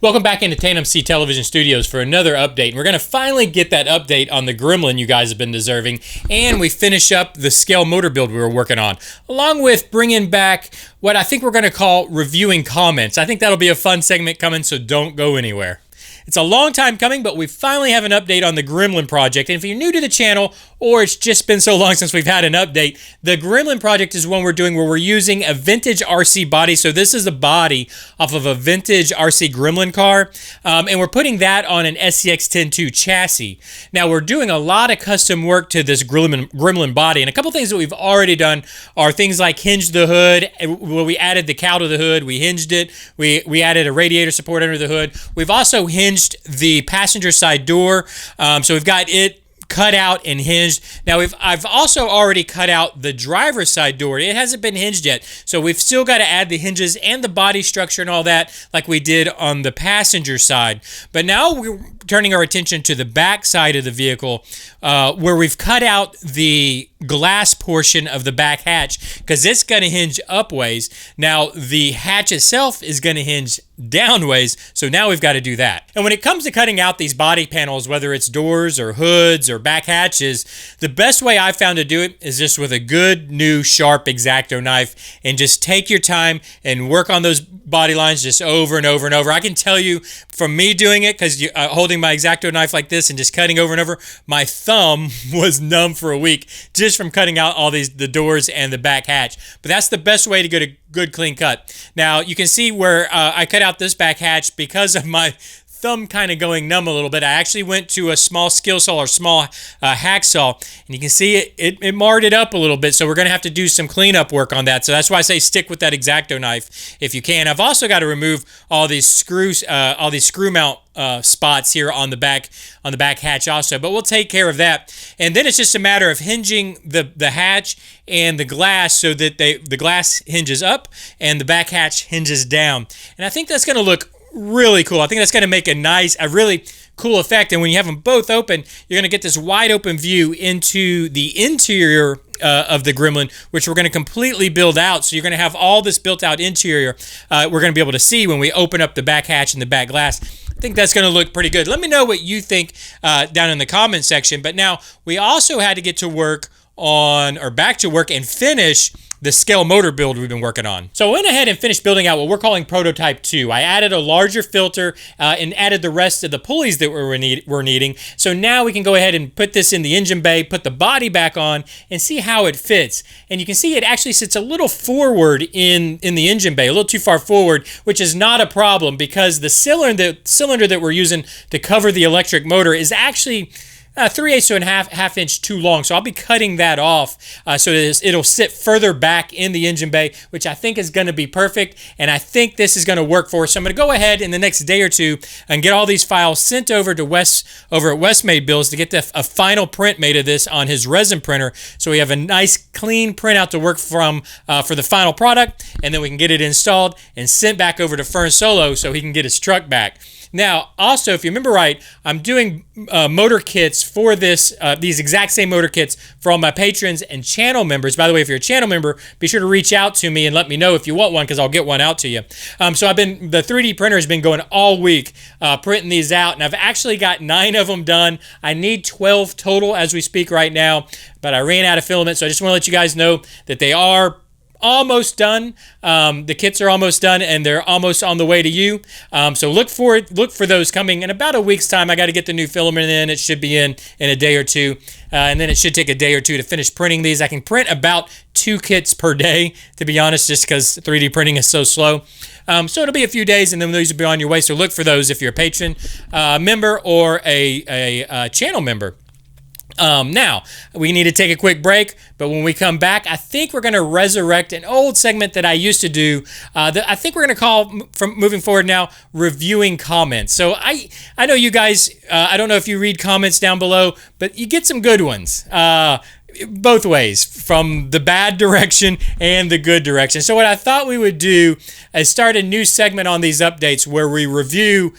Welcome back into TandemCTelevision Studios for another update. And we're going to finally get that update on the Gremlin you guys have been deserving. And we finish up the scale motor build we were working on, along with bringing back what I think we're going to call reviewing comments. I think that'll be a fun segment coming, so don't go anywhere. It's a long time coming, but we finally have an update on the Gremlin project. And if you're new to the channel, or it's just been so long since we've had an update, the Gremlin project is one we're doing where we're using a vintage RC body. So this is a body off of a vintage RC Gremlin car, and we're putting that on an SCX-102 chassis. Now, we're doing a lot of custom work to this Gremlin body, and a couple things that we've already done are things like hinge the hood. Well, we added the cowl to the hood, we hinged it, we added a radiator support under the hood. We've also hinged the passenger side door, so we've got it cut out and hinged. Now I've also already cut out the driver's side door. It hasn't been hinged yet, so we've still got to add the hinges and the body structure and all that like we did on the passenger side. But now we're turning our attention to the back side of the vehicle, where we've cut out the glass portion of the back hatch because it's going to hinge upways. Now the hatch itself is going to hinge downways, so now we've got to do that. And when it comes to cutting out these body panels, whether it's doors or hoods or back hatches, the best way I've found to do it is just with a good new sharp X-Acto knife, and just take your time and work on those body lines just over and over and over. I can tell you from me doing it, because holding my X-Acto knife like this and just cutting over and over, my thumb was numb for a week just from cutting out all the doors and the back hatch. But that's the best way to get a good clean cut. Now you can see where I cut out this back hatch because of my thumb kind of going numb a little bit. I actually went to a small skill saw or small hacksaw, and you can see it marred it up a little bit, so we're going to have to do some cleanup work on that. So that's why I say stick with that X-Acto knife if you can. I've also got to remove all these screws, all these screw mount spots here on the back hatch also, but we'll take care of that. And then it's just a matter of hinging the hatch and the glass so that the glass hinges up and the back hatch hinges down. And I think that's going to look really cool. I think that's going to make a really cool effect. And when you have them both open, you're going to get this wide open view into the interior of the Gremlin, which we're going to completely build out. So you're going to have all this built out interior we're going to be able to see when we open up the back hatch and the back glass. I think that's going to look pretty good. Let me know what you think down in the comment section. But now we also had to get to work on, or back to work and finish the scale motor build we've been working on. So I went ahead and finished building out what we're calling prototype 2. I added a larger filter and added the rest of the pulleys that we're needing. So now we can go ahead and put this in the engine bay, put the body back on, and see how it fits. And you can see it actually sits a little forward in the engine bay, a little too far forward, which is not a problem because the cylinder that we're using to cover the electric motor is actually 3/8 to a half inch too long, so I'll be cutting that off so that it'll sit further back in the engine bay, which I think is going to be perfect, and I think this is going to work for us. So I'm going to go ahead in the next day or two and get all these files sent over to Wes over at Wes Made Builds to get a final print made of this on his resin printer, so we have a nice clean printout to work from for the final product, and then we can get it installed and sent back over to Fern Solo so he can get his truck back. Now, also, if you remember right, I'm doing motor kits for this, these exact same motor kits for all my patrons and channel members. By the way, if you're a channel member, be sure to reach out to me and let me know if you want one, because I'll get one out to you. So the 3D printer has been going all week printing these out, and I've actually got 9 of them done. I need 12 total as we speak right now, but I ran out of filament, so I just want to let you guys know that they are almost done. The kits are almost done, and they're almost on the way to you. So look for those coming in about a week's time. I got to get the new filament in. It should be in a day or two, and then it should take a day or two to finish printing these. I can print about 2 kits per day, to be honest, just because 3D printing is so slow. So it'll be a few days, and then those will be on your way. So look for those if you're a patron member or a channel member. Now, we need to take a quick break, but when we come back, I think we're going to resurrect an old segment that I used to do that I think we're going to call, from moving forward now, reviewing comments. So I know you guys, I don't know if you read comments down below, but you get some good ones. Both ways, from the bad direction and the good direction. So what I thought we would do is start a new segment on these updates where we review,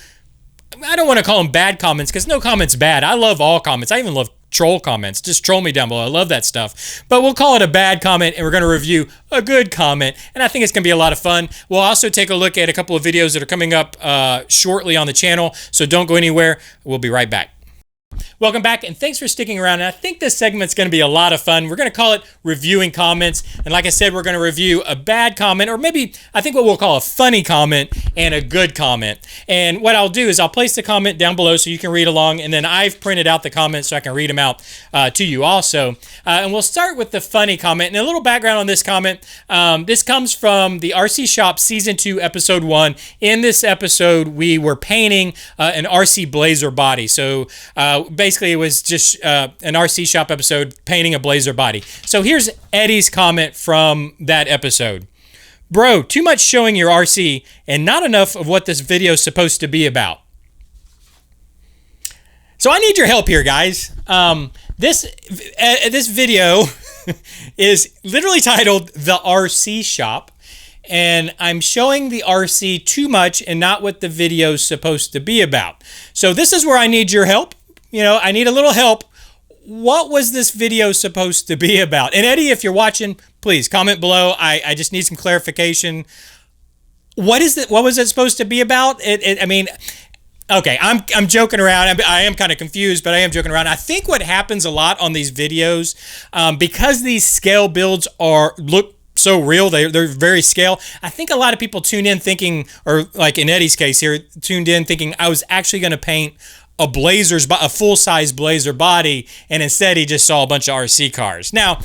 I don't want to call them bad comments because no comment's bad. I love all comments. I even love troll comments. Just troll me down below. I love that stuff. But we'll call it a bad comment, and we're going to review a good comment. And I think it's going to be a lot of fun. We'll also take a look at a couple of videos that are coming up shortly on the channel. So don't go anywhere. We'll be right back. Welcome back, and thanks for sticking around. And I think this segment's going to be a lot of fun. We're going to call it reviewing comments. And like I said, we're going to review a bad comment, or maybe I think what we'll call a funny comment and a good comment. And what I'll do is I'll place the comment down below so you can read along, and then I've printed out the comments so I can read them out to you also. And we'll start with the funny comment. And a little background on this comment. This comes from the RC Shop Season 2, Episode 1. In this episode, we were painting an RC Blazer body. So basically, it was just an RC Shop episode painting a Blazer body. So here's Eddie's comment from that episode. Bro, too much showing your RC and not enough of what this video is supposed to be about. So I need your help here, guys. This video is literally titled The RC Shop, and I'm showing the RC too much and not what the video is supposed to be about. So this is where I need your help. You know, I need a little help. What was this video supposed to be about? And Eddie, if you're watching, please comment below. I just need some clarification. What is it? What was it supposed to be about? I mean, okay, I'm joking around. I am kind of confused, but I am joking around. I think what happens a lot on these videos, because these scale builds look so real, they're very scale. I think a lot of people tune in thinking, or like in Eddie's case here, tuned in thinking I was actually going to paint a full-size Blazer body, and instead he just saw a bunch of RC cars. Now,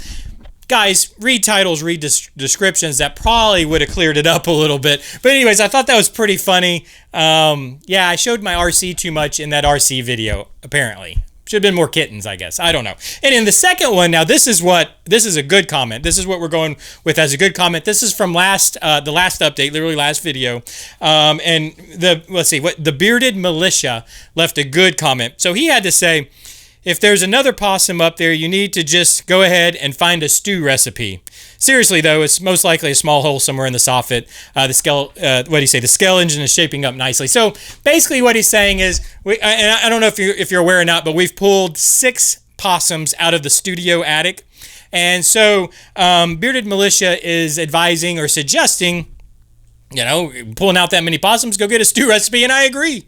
guys, read titles, read descriptions. That probably would have cleared it up a little bit. But anyways, I thought that was pretty funny. Yeah, I showed my RC too much in that RC video, apparently. Should have been more kittens, I guess. I don't know. And in the second one, now this is a good comment. This is what we're going with as a good comment. This is from the last update, literally last video. And the Bearded Militia left a good comment. So he had to say, if there's another possum up there, you need to just go ahead and find a stew recipe. Seriously, though, it's most likely a small hole somewhere in the soffit. The scale engine is shaping up nicely. So basically what he's saying is, and I don't know if you're aware or not, but we've pulled 6 possums out of the studio attic. And so Bearded Militia is advising or suggesting, you know, pulling out that many possums, go get a stew recipe, and I agree.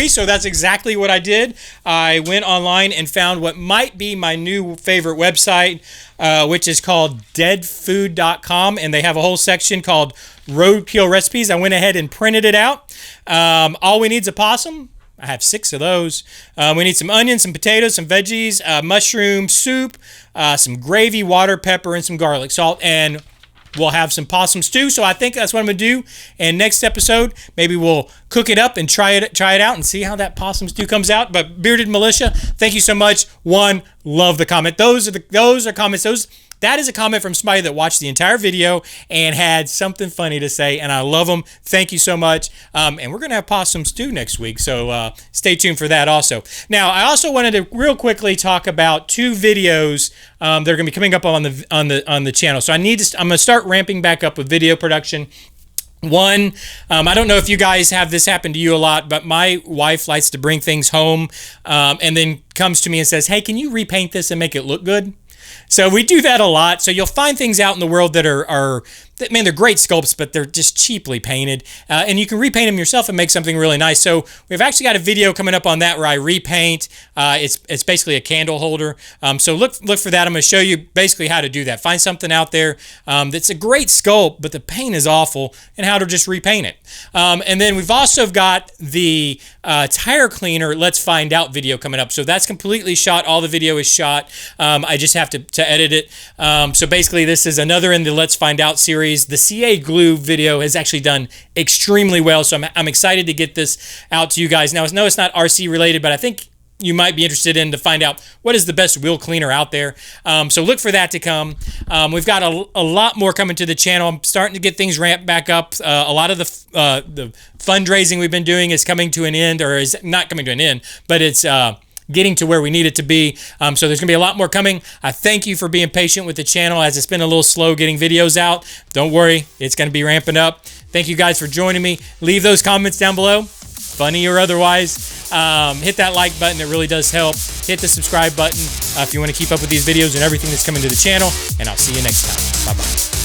So that's exactly what I did. I went online and found what might be my new favorite website, which is called deadfood.com, and they have a whole section called Roadkill Recipes. I went ahead and printed it out. All we need is a possum. I have 6 of those. We need some onions, some potatoes, some veggies, mushroom soup, some gravy, water, pepper, and some garlic salt, and we'll have some possum stew. So I think that's what I'm going to do. And next episode, maybe we'll cook it up and try it out and see how that possum stew comes out. But Bearded Militia, thank you so much. Love the comment. Those are comments. That is a comment from somebody that watched the entire video and had something funny to say, and I love them. Thank you so much. And we're going to have possum stew next week, so stay tuned for that also. Now, I also wanted to real quickly talk about 2 videos that are going to be coming up on the channel. So I'm going to start ramping back up with video production. One, I don't know if you guys have this happen to you a lot, but my wife likes to bring things home and then comes to me and says, hey, can you repaint this and make it look good? So we do that a lot. So you'll find things out in the world that man, they're great sculpts, but they're just cheaply painted. And you can repaint them yourself and make something really nice. So we've actually got a video coming up on that where I repaint. It's basically a candle holder. So look for that. I'm going to show you basically how to do that. Find something out there that's a great sculpt, but the paint is awful, and how to just repaint it. And then we've also got the tire cleaner Let's Find Out video coming up. So that's completely shot. All the video is shot. I just have to edit it. So basically this is another in the Let's Find Out series. The CA glue video has actually done extremely well, so I'm excited to get this out to you guys. Now, no, it's not RC related, but I think you might be interested in to find out what is the best wheel cleaner out there. So look for that to come. We've got a lot more coming to the channel. I'm starting to get things ramped back up. A lot of the fundraising we've been doing is coming to an end, or is not coming to an end, but it's getting to where we need it to be. So there's gonna be a lot more coming. I thank you for being patient with the channel as it's been a little slow getting videos out. Don't worry, it's gonna be ramping up. Thank you guys for joining me. Leave those comments down below, funny or otherwise. Hit that like button. It really does help. Hit the subscribe button if you want to keep up with these videos and everything that's coming to the channel. And I'll see you next time. Bye-bye.